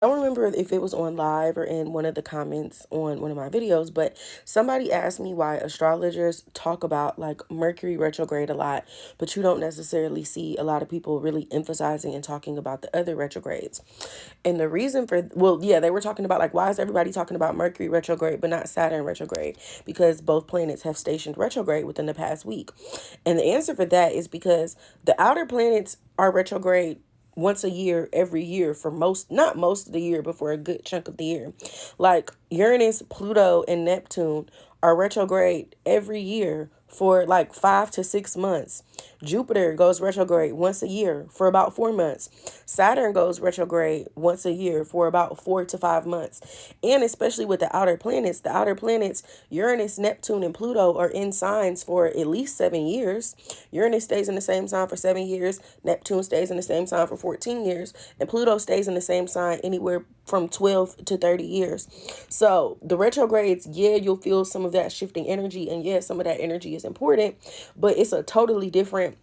don't remember if it was on live or in one of the comments on one of my videos, but somebody asked me why astrologers talk about like Mercury retrograde a lot, but you don't necessarily see a lot of people really emphasizing and talking about the other retrogrades. And the reason for, well, yeah, they were talking about like, why is everybody talking about Mercury retrograde, but not Saturn retrograde? Because both planets have stationed retrograde within the past week. And the answer for that is because the outer planets are retrograde once a year, every year for most, not most of the year, but for a good chunk of the year. Like Uranus, Pluto, and Neptune are retrograde every year for like 5 to 6 months. Jupiter goes retrograde once a year for about 4 months. Saturn goes retrograde once a year for about 4 to 5 months. And especially with the outer planets, Uranus, Neptune, and Pluto are in signs for at least 7 years. Uranus stays in the same sign for 7 years. Neptune stays in the same sign for 14 years. And Pluto stays in the same sign anywhere from 12 to 30 years. So the retrogrades, yeah, you'll feel some of that shifting energy. And yeah, some of that energy is important, but it's a totally different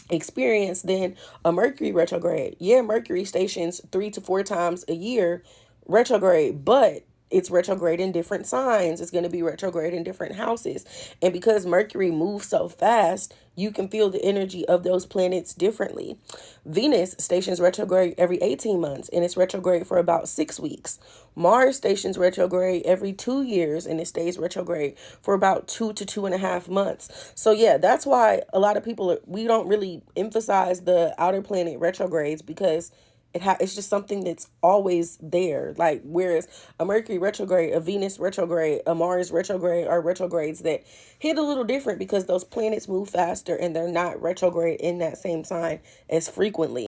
experience than a Mercury retrograde. Yeah, Mercury stations 3 to 4 times a year retrograde, but it's retrograde in different signs. It's going to be retrograde in different houses. And because Mercury moves so fast, you can feel the energy of those planets differently. Venus stations retrograde every 18 months and it's retrograde for about 6 weeks. Mars stations retrograde every 2 years and it stays retrograde for about 2 to 2.5 months. So yeah, that's why a lot of people, we don't really emphasize the outer planet retrogrades because it's just something that's always there. Like, whereas a Mercury retrograde, a Venus retrograde, a Mars retrograde are retrogrades that hit a little different because those planets move faster and they're not retrograde in that same sign as frequently.